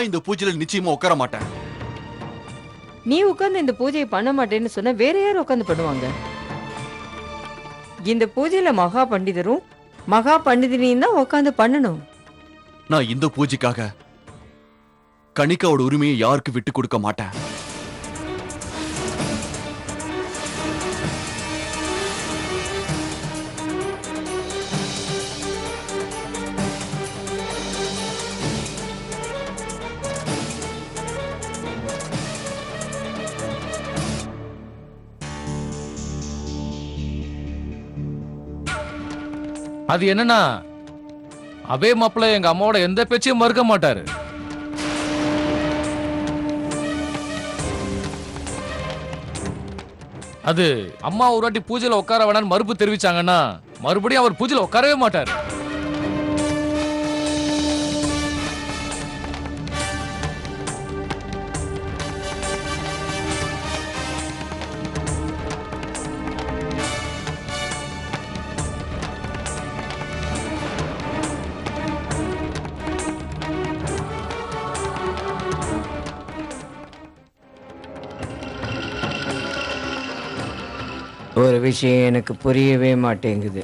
நான் இந்த பூஜையில நிச்சயமா உட்கார மாட்டேன். நீ உட்கார்ந்து இந்த பூஜையை பண்ண மாட்டேன்னு சொன்னா வேற யாரும் உட்கார்ந்து பண்ணுவாங்க? இந்த பூஜையில மகா பண்டிதரும் மகா பண்டிதனையும் தான் உட்கார்ந்து பண்ணணும். நான் இந்த பூஜைக்காக கணிகாவோட உரிமையை யாருக்கு விட்டு கொடுக்க மாட்டேன். அது என்னன்னா, அபே மாப்பிள்ள எங்க அம்மாவோட எந்த பேச்சையும் மறுக்க மாட்டாரு. அது அம்மா ஒரு வாட்டி பூஜையில உட்கார வேணான்னு மறுப்பு தெரிவிச்சாங்கன்னா மறுபடியும் அவர் பூஜையில உட்காரவே மாட்டாரு. ஒரு விஷயம் எனக்கு புரியவே மாட்டேங்குது.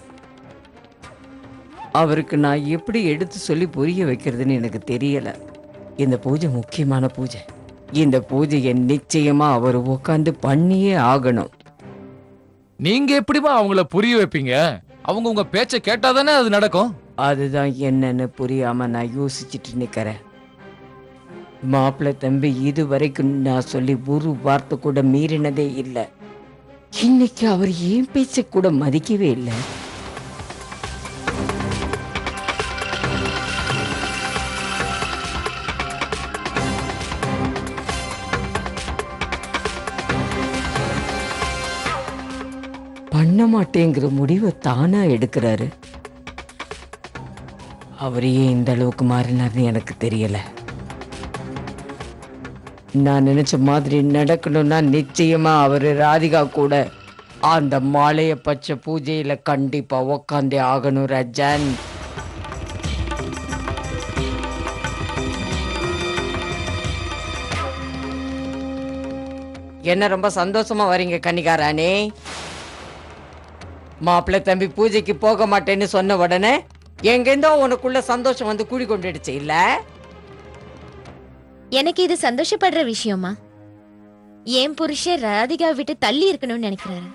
அவருக்கு நான் எப்படி எடுத்து சொல்லி புரிய வைக்கிறதுன்னு எனக்கு தெரியல. இந்த பூஜை முக்கியமான பூஜை. இந்த பூஜையை நிச்சயமா அவர் உட்காந்து பண்ணியே ஆகணும். நீங்க எப்படிமா அவங்கள புரிய வைப்பீங்க? அவங்க உங்க பேச்ச கேட்டாதானே அது நடக்கும். அதுதான் என்னன்னு புரியாம நான் யோசிச்சுட்டு நிக்கிறேன். மாப்பிள்ளை தம்பி இது வரைக்கும் நான் சொல்லி ஒரு வார்த்தை கூட மீறினதே இல்லை. இன்னைக்கு அவர் ஏன் பேச்ச கூட மதிக்கவே இல்லை. பண்ண மாட்டேங்கிற முடிவை தானா எடுக்கிறாரு. அவர் ஏன் இந்த அளவுக்கு மாறினார்னு எனக்கு தெரியல. நான் நினைச்ச மாதிரி நடக்கணும்னா நிச்சயமா அவரு ராதிகா கூட அந்த மாலைய பச்சை பூஜையில கண்டிப்பா உக்காந்தே ஆகணும். ரஜன், என்ன ரொம்ப சந்தோஷமா வரீங்க கன்னிகாராணி? மாப்பிள்ளை தம்பி பூஜைக்கு போக மாட்டேன்னு சொன்ன உடனே எங்கேருந்தோ உனக்குள்ள சந்தோஷம் வந்து கூடி கொண்டுடுச்சு இல்ல? எனக்கு இது சந்தோஷப்படுற விஷயமா? என் புருஷன் ராதிகா விட்டு தள்ளி இருக்கணும்னு நினைக்கிறாரு.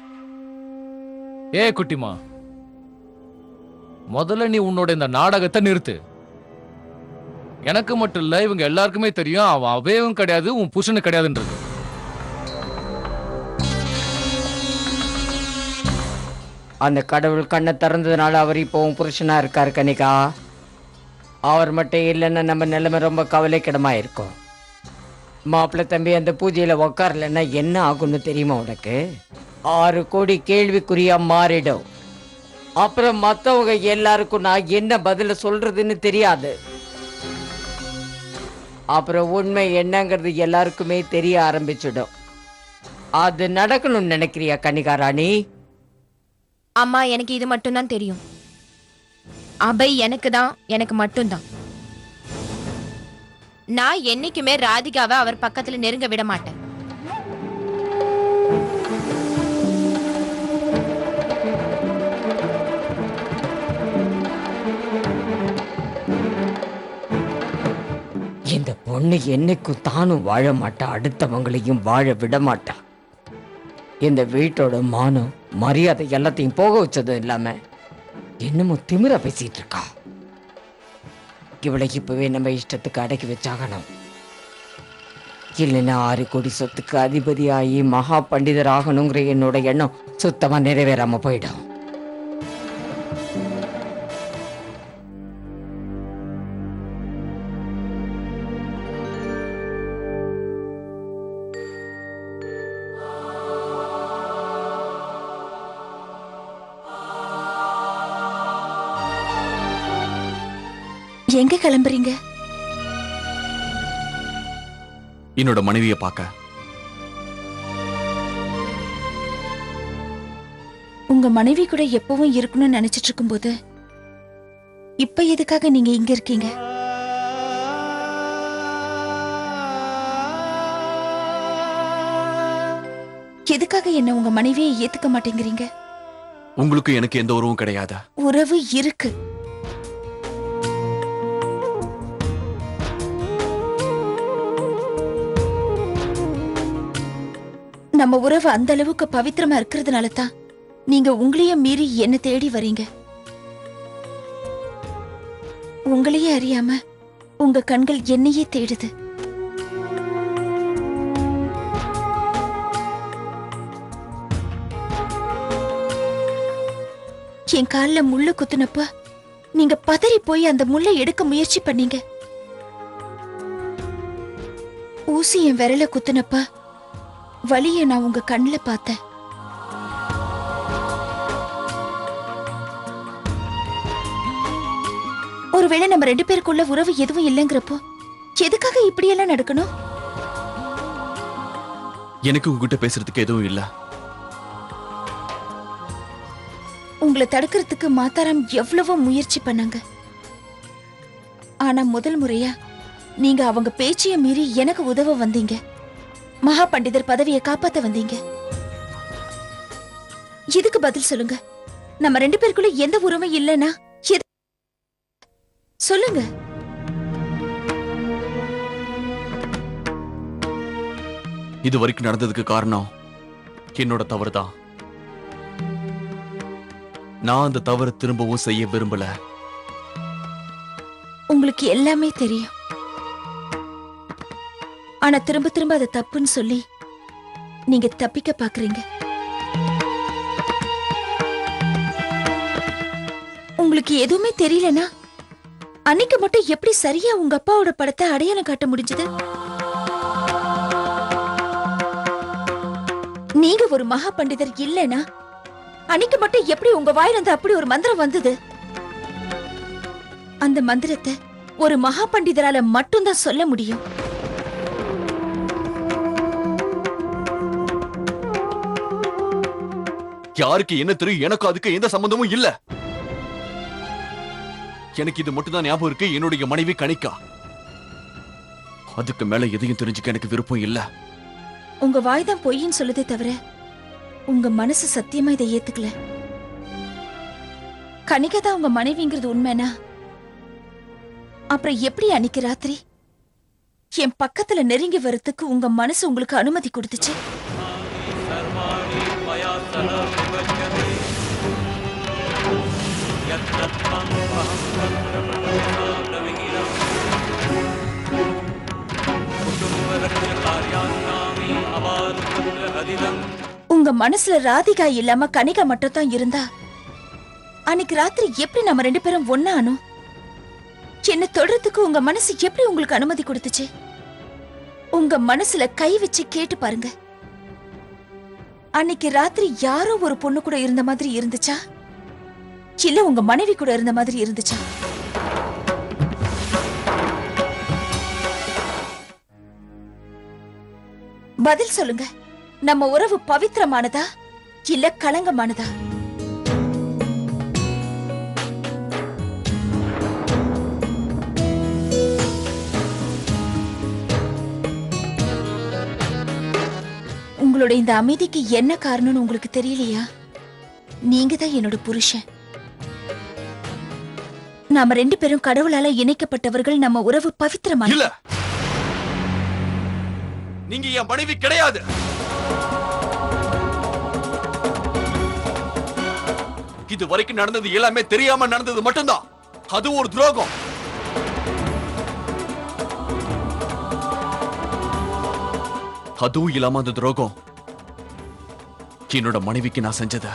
ஏ குட்டிமா, முதல்ல நீ உன்னோட இந்த நாடகத்தை நிறுத்து. எனக்கு மட்டும் இல்ல, இவங்க எல்லாருக்குமே தெரியும் அவன் அவையும் கிடையாது, உன் புருஷனு கிடையாதுன்றது. அந்த கடவுள் கண்ணை திறந்ததுனால அவர் இப்போ உன் புருஷனா இருக்காரு கனிகா. அவர் மட்டும் இல்லைன்னா நம்ம நிலைமை ரொம்ப கவலைக்கிடமா இருக்கும். மாப்பிள்ளை தம்பி அந்த பூஜையில உக்காரலன்னா என்ன ஆகும்னு தெரியுமா உனக்கு? 6 கோடி கேள்விக்குறியா மாறிடும். அப்புறம் மற்றவங்க எல்லாருக்கும் நான் என்ன பதில சொல்றதுன்னு தெரியாது. அப்புறம் உண்மை என்னங்கிறது எல்லாருக்குமே தெரிய ஆரம்பிச்சிடும். அது நடக்கணும்னு நினைக்கிறியா கன்னிகாராணி? அம்மா, எனக்கு இது மட்டும்தான் தெரியும். அபை எனக்கு மட்டும்தான். நான் என்னைக்குமே ராதிகாவை அவர் பக்கத்துல நெருங்க விட மாட்டேன். இந்த பொண்ணு என்னைக்கும் தானும் வாழ மாட்டா, அடுத்தவங்களையும் வாழ விட மாட்டா. இந்த வீட்டோட மானம் மரியாதை எல்லாத்தையும் போக வச்சதும் இல்லாம என்னமோ திமிரா பேசிட்டு இருக்கா. இவளை இப்பவே நம்ம இஷ்டத்துக்கு அடக்கி வச்சாகணும். இல்லைன்னா 6 கோடி சொத்துக்கு அதிபதியாகி மகா பண்டிதர் ஆகணுங்கிற என்னோட எண்ணம் சுத்தமா நிறைவேறாம போயிடும். எங்க கிளம்புறீங்க? என்னோட மனைவியை பார்க்க. உங்க மனைவி கூட எப்பவும் இருக்கணும்னு நினைச்சிட்டு இருக்கும்போது இப்ப எதுக்காக நீங்க இங்க இருக்கீங்க? எதுக்காக என்ன உங்க மனைவியை ஏத்துக்க மாட்டேங்கிறீங்க? உங்களுக்கு எனக்கு எந்த உறவும் கிடையாது. உறவு இருக்கு. நம்ம உறவு அந்த அளவுக்கு பவித்திரமா இருக்கிறதுனால தான் நீங்க உங்களையே மீறி என்ன தேடி வரீங்க. உங்களையே அறியாம உங்க கண்கள் என்னையே தேடுது. என் கால்ல முள்ளு குத்துனப்ப நீங்க பதறி போய் அந்த முள்ளை எடுக்க முயற்சி பண்ணீங்க. ஊசி என் விரல குத்துனப்ப வலிய நான் உங்க கண்ணுல பார்த்தேன். ஒருவேளை நம்ம 2 பேருக்குள்ள உறவு எதுவும் இல்லைங்கிறப்போ எதுக்காக இப்படியெல்லாம் நடக்கணும்? எனக்கு உங்ககிட்ட பேசுறதுக்கு எதுவும் இல்ல. உங்களை தடுக்கிறதுக்கு மாத்தாராம் எவ்வளவோ முயற்சி பண்ணாங்க. ஆனா முதல் முறையா நீங்க அவங்க பேச்சைய மீறி எனக்கு உதவ வந்தீங்க. மகா பண்டிதர் பதவியை காப்பாத்த வந்தீங்க. இதுக்கு பதில் சொல்லுங்க. நம்ம 2 பேருக்குள்ள எந்த உறவும் இல்லைன்னா சொல்லுங்க. இது வரைக்கும் நடந்ததுக்கு காரணம் என்னோட தவறுதான். நான் அந்த தவறு திரும்பவும் செய்ய விரும்பல. உங்களுக்கு எல்லாமே தெரியும். ஆனா திரும்ப திரும்ப அதை தப்புன்னு சொல்லி நீங்க தப்பிக்க பாக்குறீங்க. உங்களுக்கு எதுவுமே தெரியலனா அன்னைக்கு மட்டும் எப்படி சரியா உங்க அப்பாவோட படத்தை அடையாளம் காட்ட முடிஞ்சது? நீங்க ஒரு மகா பண்டிதர் இல்லனா அன்னைக்கு மட்டும் எப்படி உங்க வாயிலிருந்து அப்படி ஒரு மந்திரம் வந்தது? அந்த மந்திரத்தை ஒரு மகா பண்டிதரால மட்டும்தான் சொல்ல முடியும். யாருக்கு என்ன தெரியும்? எனக்கு அதுக்கு எந்த சம்பந்தமும் இல்ல. எனக்கு இது மட்டும் தான் ஞாபகம் இருக்கு. என்னுடைய மனைவி கணிக்கா. அதுக்கு மேல எதையும் தெரிஞ்சுக்க எனக்கு விருப்பம் இல்ல. உங்க வாய் தான் பொய்ன்னு சொல்லுதே தவிர உங்க மனசு சத்தியமா இதை ஏத்துக்கல. கணிகா தான் உங்க மனைவிங்கிறது உண்மைனா அப்புறம் எப்படி அன்னைக்கு ராத்திரி என் பக்கத்துல நெருங்கி வரத்துக்கு உங்க மனசு உங்களுக்கு அனுமதி கொடுத்துச்சு? உங்க மனசுல ராதிகா இல்லாம கணிகா மட்டும் தான் இருந்தா அன்னைக்கு ராத்திரி எப்படி நம்ம 2 பேரும் ஒண்ணானோம்? என்ன தொடர்றதுக்கு உங்க மனசு எப்படி உங்களுக்கு அனுமதி கொடுத்துச்சு? உங்க மனசுல கை வச்சு கேட்டு பாருங்க. அன்னைக்கு ராத்திரி யாரோ ஒரு பொண்ணு கூட இருந்த மாதிரி இருந்துச்சா, இல்ல உங்க மனைவி கூட இருந்த மாதிரி இருந்துச்சா? பதில் சொல்லுங்க. நம்ம உறவு பவித்திரமானதா இல்ல களங்கமானதா? உங்களோட இந்த அமைதிக்கு என்ன காரணம்னு உங்களுக்கு தெரியலையா? நீங்க தான் என்னோட புருஷன். நாம 2 பேரும் கடவுளால இணைக்கப்பட்டவர்கள். நம்ம உறவு பவித்திரமான. இல்ல, நீங்க என் மனைவி கிடையாது. இது வரைக்கும் நடந்தது எல்லாமே தெரியாம நடந்தது மட்டும்தான். அது ஒரு துரோகம். அதுவும் இல்லாம அந்த துரோகம் என்னோட மனைவிக்கு நான் செஞ்சத.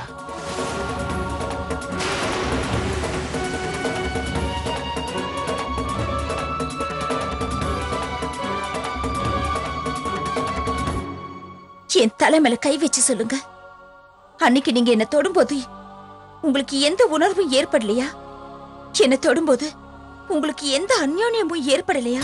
என் தலை மேல கை வச்சு சொல்லுங்க. அன்னைக்கு நீங்க என்ன தொடும்போது உங்களுக்கு எந்த உணர்வும் ஏற்படலையா? என்ன தொடும்போது உங்களுக்கு எந்த அந்யோன்யமும் ஏற்படலையா?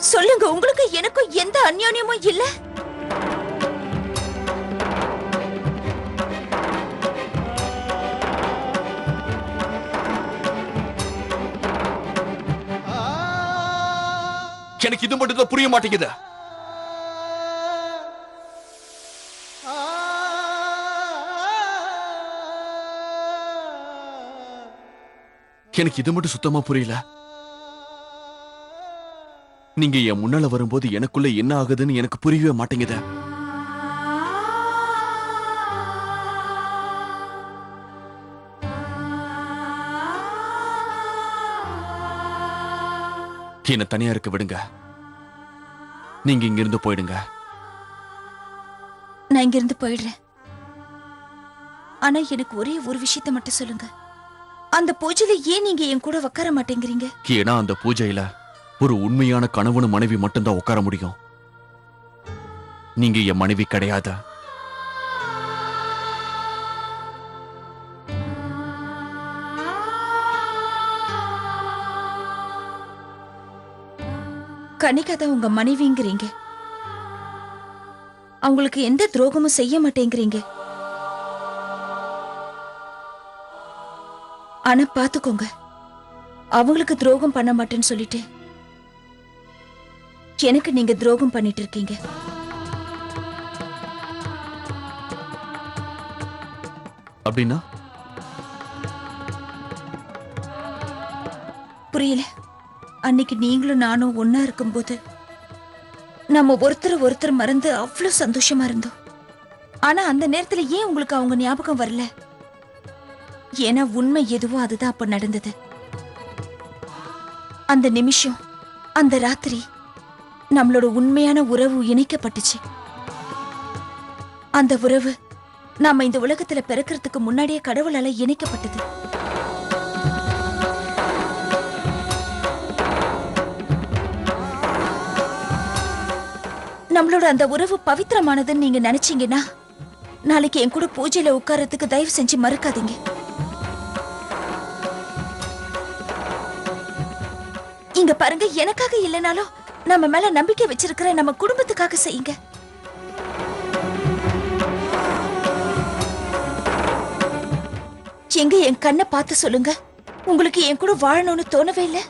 சொல்லுங்க, உங்களுக்கு எனக்கும் எந்த அந்யோன்யமும் இல்ல? எனக்கு இது மட்டும் தான் புரிய மாட்டேங்குது. எனக்கு இது மட்டும் சுத்தமா புரியல. நீங்க என் முன்னால வரும்போது எனக்குள்ள என்ன ஆகுதுன்னு எனக்கு புரியவே மாட்டேங்குது. என்ன தனியா இருக்க விடுங்க. நீங்க இங்க இருந்து போயிடுங்க. நான் இங்க இருந்து போயிடுறேன். ஆனா எனக்கு ஒரே ஒரு விஷயத்தை மட்டும் சொல்லுங்க. அந்த பூஜையில ஏன் நீங்க என் கூட உட்கார மாட்டேங்கிறீங்க? ஏன்னா அந்த பூஜையில ஒரு உண்மையான கணவன் மனைவி மட்டும்தான் உட்கார முடியும். நீங்க என் மனைவி கிடையாது. கனிகா தான் உங்க மனைவிங்கிறீங்க. அவங்களுக்கு எந்த துரோகமும் செய்ய மாட்டேங்கிறீங்க. ஆனா பாத்துக்கோங்க, அவங்களுக்கு துரோகம் பண்ண மாட்டேன்னு சொல்லிட்டு எனக்கு நீங்க துரோகம் பண்ணிட்டு இருக்கீங்க. அப்படின்னா புரியல. அன்னைக்கு நீங்களும் நானும் ஒன்னா இருக்கும்போது நம்ம ஒருத்தர் மறந்து அவ்வளவு சந்தோஷமா இருந்தோம். ஆனா அந்த நேரத்துல ஏன் உங்களுக்கு அவங்க ஞாபகம் வரல? ஏன்னா உண்மை எதுவோ அதுதான் அப்ப நடந்தது. அந்த நிமிஷம், அந்த ராத்திரி நம்மளோட உண்மையான உறவு இணைக்கப்பட்டுச்சு. அந்த உறவு நாம இந்த உலகத்துல பிறக்கிறதுக்கு முன்னாடியே கடவுளால இணைக்கப்பட்டது. நம்மளோட அந்த உறவு பவித்திரமானதுன்னு நீங்க நினைச்சீங்கன்னா நாளைக்கு என் கூட பூஜையில உட்கார்றதுக்கு தயவு செஞ்சு மறுக்காதீங்க. இங்க பாருங்க, எனக்காக இல்லைனாலும் நம்ம மேல நம்பிக்கை வச்சிருக்கிற நம்ம குடும்பத்துக்காக செய்யுங்க. எங்க என் கண்ணை பார்த்து சொல்லுங்க, உங்களுக்கு என் கூட வாழணும்னு தோணவே இல்லை?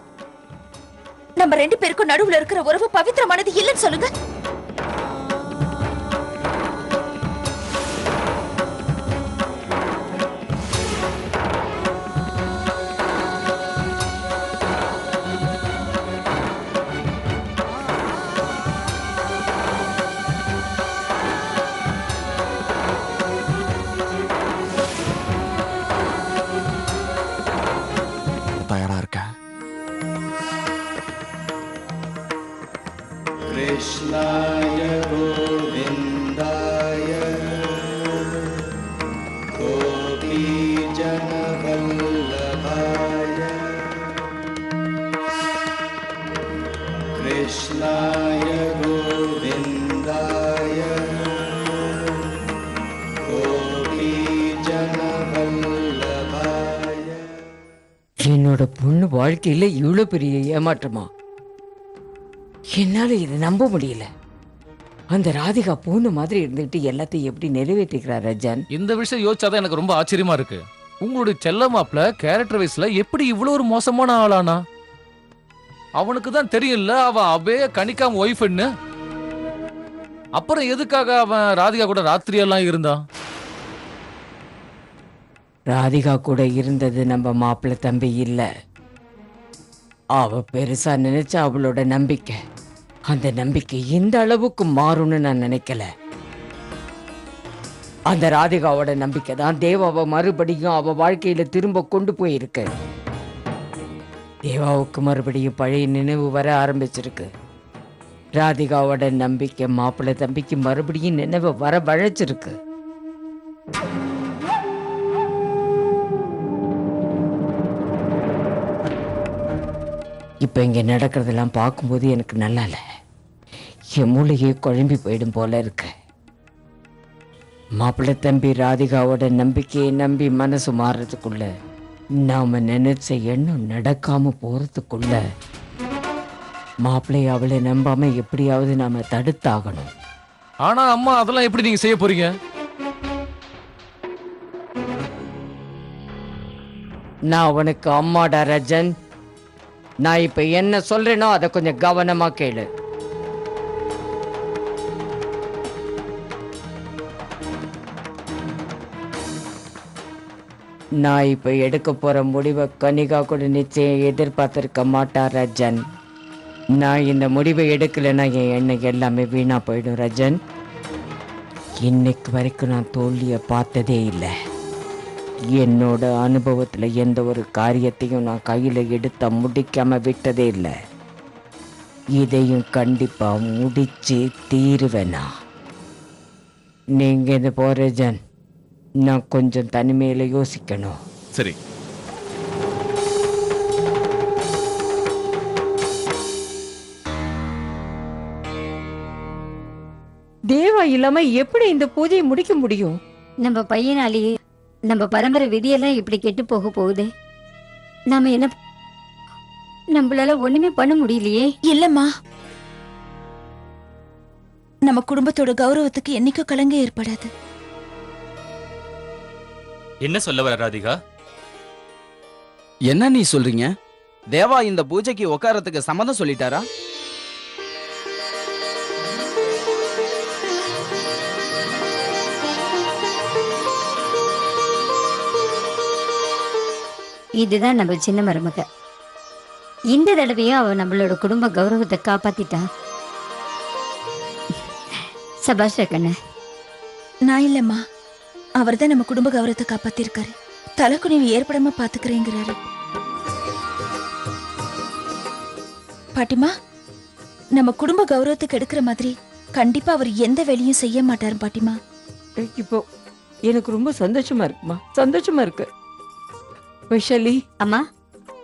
நம்ம ரெண்டு பேருக்கும் நடுவுல இருக்கிற உறவு பவித்திரமானது இல்லைன்னு சொல்லுங்க. தயாரா இருக்கேன். कृष्णाय गोविन्दाय गोपीजनवल्लभाय कृष्णाय गोविन्दाय गोपीजनवल्लभाय. என்னோட பொண்ணு வாழ்க்கையில இவ்வளவு பெரிய ஏமாற்றமா? என்னால இதை நம்ப முடியல. அந்த ராதிகா பூனை மாதிரி இருந்துகிட்டு எல்லாத்தையும் எப்படி நிறைவேற்றிக்கிறார் ரஜன்? இந்த விஷயம் யோசிச்சாதான் எனக்கு ரொம்ப ஆச்சரியமா இருக்கு. உங்களுடைய செல்ல மாப்பிள்ள கேரக்டர் வைஸ்ல எப்படி இவ்வளவு ஒரு மோசமான ஆளானா? அவனுக்கு தான் தெரியல அவன் அவே கணிக்காம ஒய்ஃப்னு. அப்புறம் எதுக்காக அவன் ராதிகா கூட ராத்திரியெல்லாம் இருந்தான்? ராதிகா கூட இருந்தது நம்ம மாப்பிள்ளை தம்பி இல்ல. அவ பெருசா நினைச்ச அவளோட நம்பிக்கை, அந்த நம்பிக்கை இந்த அளவுக்கு மாறும்னு நான் நினைக்கல. அந்த ராதிகாவோட நம்பிக்கை தான் தேவாவை மறுபடியும் அவ வாழ்க்கையில திரும்ப கொண்டு போயிருக்கு. தேவாவுக்கு மறுபடியும் பழைய நினைவு வர ஆரம்பிச்சிருக்கு. ராதிகாவோட நம்பிக்கை மாப்பிள்ளை தம்பிக்கு மறுபடியும் நினைவு வர வழைச்சிருக்கு. இப்போ இங்கே நடக்கிறதெல்லாம் பார்க்கும்போது எனக்கு நல்லா இல்லை. என் மூளையே குழம்பி போயிடும் போல இருக்கு. மாப்பிள்ளை தம்பி ராதிகாவோட நம்பிக்கையை நம்பி மனசு மாறுறதுக்குள்ள, நாம நினைச்ச எண்ணம் நடக்காம போறதுக்குள்ள மாப்பிள்ளை அவளை நம்பாம எப்படியாவது நாம தடுத்தாகணும். ஆனா அம்மா அதெல்லாம் எப்படி நீங்க செய்ய போறீங்க? நான் உனக்கு அம்மாடா ரஜன். நான் இப்ப என்ன சொல்றேனோ அதை கொஞ்சம் கவனமா கேளு. நான் இப்ப எடுக்க போற முடிவை கனிகா கூட நிச்சயம் எதிர்பார்த்திருக்க மாட்டா ரஜன். நான் இந்த முடிவை எடுக்கலைன்னா என் எண்ணெய் எல்லாமே வீணா போயிடும் ரஜன். இன்னைக்கு வரைக்கும் நான் தோல்வியை பார்த்ததே இல்லை. என்னோட அனுபவத்துல எந்த ஒரு காரியத்தையும் நான் கையில எடுத்த முடிக்காம விட்டதே இல்லை. இதையும் கண்டிப்பா முடிச்சு தீருவேனா. நீங்க இந்த போறஜன், நான் கொஞ்சம் தனிமையில யோசிக்கணும். சரி, தேவா இல்லாம எப்படி இந்த பூஜையை முடிக்க முடியும்? நம்ம பையனாலேயே நம்ம பரம்பரை விதியெல்லாம் இப்படி கெட்டு போக போகுது. நாம என்ன, நம்மளால ஒண்ணுமே பண்ண முடியலையே. இல்லம்மா, நம்ம குடும்பத்தோட கௌரவத்துக்கு என்னைக்கும் கலங்க ஏற்படாது. என்ன சொல்ல வர ராதிகா? என்ன நீ சொல்றீங்க? தேவா இந்த பூஜைக்கு உட்காரத்துக்கு சம்மதம் சொல்லிட்டாரா? இதுதான் நம்ம சின்ன மருமக. இந்த தடவையும் அவ நம்மளோட குடும்ப கௌரவத்தை காப்பாத்திட்டா. சபாஷ் கண்ணு. நான் இல்லம்மா, அவர்தான் நம்ம குடும்ப கௌரவத்தை காப்பாத்திருக்காரு. தலைக்குனிவு ஏற்படாம பாத்துக்கிறேங்கிறாரு. பாட்டிமா, நம்ம குடும்ப கௌரவத்துக்கு எடுக்கிற மாதிரி கண்டிப்பா அவர் எந்த வேலையும் செய்ய மாட்டாரு பாட்டிமா. இப்போ எனக்கு ரொம்ப சந்தோஷமா இருக்குமா, சந்தோஷமா இருக்கு. வைஷாலி அம்மா,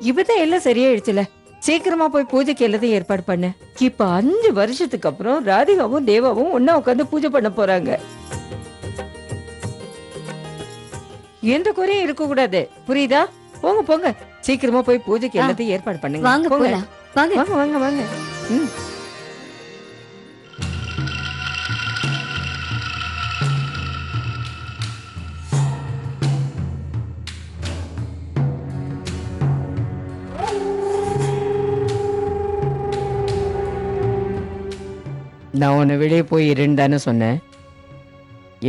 இப்பதான் எல்லாம் சரியாயிடுச்சுல. சீக்கிரமா போய் பூஜைக்கு எல்லாத்தையும் ஏற்பாடு பண்ண. இப்ப 5 வருஷத்துக்கு அப்புறம் ராதிகாவும் தேவாவும் ஒன்னா உட்காந்து பூஜை பண்ண போறாங்க. எந்த குறையும் இருக்க கூடாது, புரியுதா? போங்க போங்க, சீக்கிரமா போய் பூஜைக்கு எல்லாத்தையும் ஏற்பாடு பண்ணுங்க. வாங்க போங்க. போலாம். வாங்க. வாங்க வாங்க வாங்க. ம். நான் உன்னை வெளியே போய் இருந்தான்னு சொன்னேன்.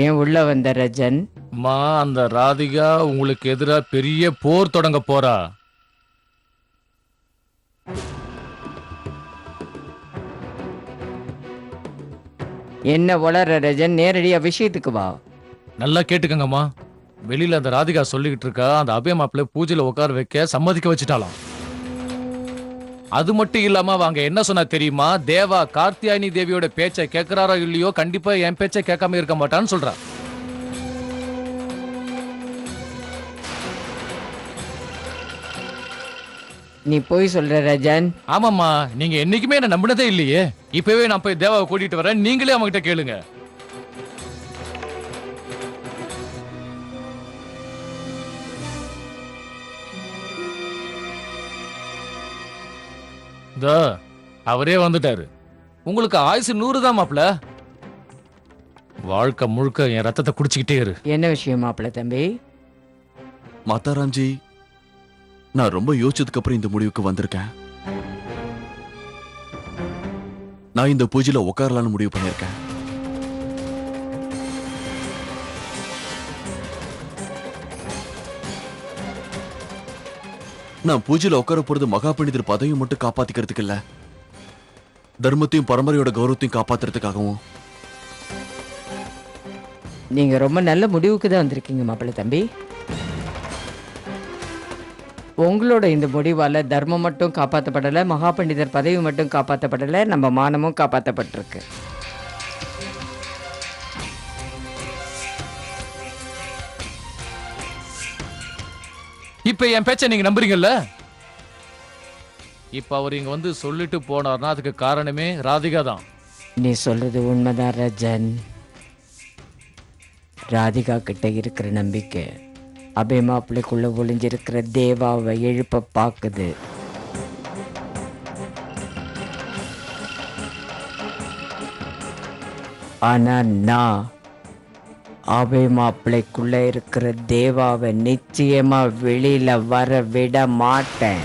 ஏன் உள்ள வந்த ரஜன்? அம்மா, அந்த ராதிகா உங்களுக்கு எதிரா பெரிய போர் தொடங்க போறா. என்ன வளர ரஜன், நேரடியா விஷயத்துக்கு வா. நல்லா கேட்டுக்கங்கம்மா. வெளியில அந்த ராதிகா சொல்லிக்கிட்டு இருக்கா, அந்த அபய மாப்பிள்ளை பூஜையில உட்கார வைக்க சம்மதிக்க வச்சுட்டாலாம். அது மட்டும் இல்லாம அவங்க என்ன சொன்னா தெரியுமா? தேவா கார்த்தியாயினி தேவியோட பேச்சை கேட்கிறாரோ இல்லையோ, கண்டிப்பா என் பேச்சை கேட்காம இருக்க மாட்டான்னு சொல்றா. நீ போய் சொல்ற ரஜன். ஆமாம்மா, நீங்க என்னைக்குமே என்ன நம்பினதே இல்லையே. இப்பவே நான் போய் தேவாவை கூட்டிட்டு வரேன், நீங்களே அவங்க கிட்ட கேளுங்க. அவரே வந்துட்டாரு. உங்களுக்கு ஆயுசு 100 தான் மாப்ள. வாழ்க்கை முழுக்க என் ரத்தத்தை குடிச்சுக்கிட்டே இரு. என்ன விஷயம் மாப்பிள்ள தம்பி? மாதாராம்ஜி, நான் ரொம்ப யோசிச்சதுக்கு அப்புறம் இந்த முடிவுக்கு வந்திருக்கேன். நான் இந்த பூஜையில உட்காரலான்னு முடிவு பண்ணிருக்கேன். நான் பூஜையில உட்கார போறது மகா பண்டிதர் பதவியை மட்டும் காப்பாத்திக்கிறதுக்கு இல்ல, தர்மத்தையும் பரம்பரையோட கௌரவத்தையும் காப்பாத்துறதுக்காகவும். நீங்க ரொம்ப நல்ல முடிவுக்கு தான் வந்திருக்கீங்க மாப்பிள்ள தம்பி. உங்களோட இந்த முடிவால தர்மம் மட்டும் காப்பாற்றப்படலை, மகா பண்டிதர் பதவி மட்டும் காப்பாற்றப்படலை, நம்ம மானமும் காப்பாற்றப்பட்டிருக்கு. இப்ப என் பேச்ச நீங்க நம்புறீங்கல்ல? இப்ப அவர் இங்க வந்து சொல்லிட்டு போனார்னா அதுக்கு காரணமே ராதிகா தான். நீ சொல்றது உண்மைதான் ரஜன். ராதிகா கிட்ட இருக்கிற நம்பிக்கை அபய மாப்பிள்ளைக்குள்ள ஒளிஞ்சிருக்கிற தேவாவை எழுப்ப பாக்குது. ஆனா நான் அபே மாப்பிள்ளைக்குள்ள இருக்கிற தேவாவை நிச்சயமா வெளியில வர விட மாட்டேன்.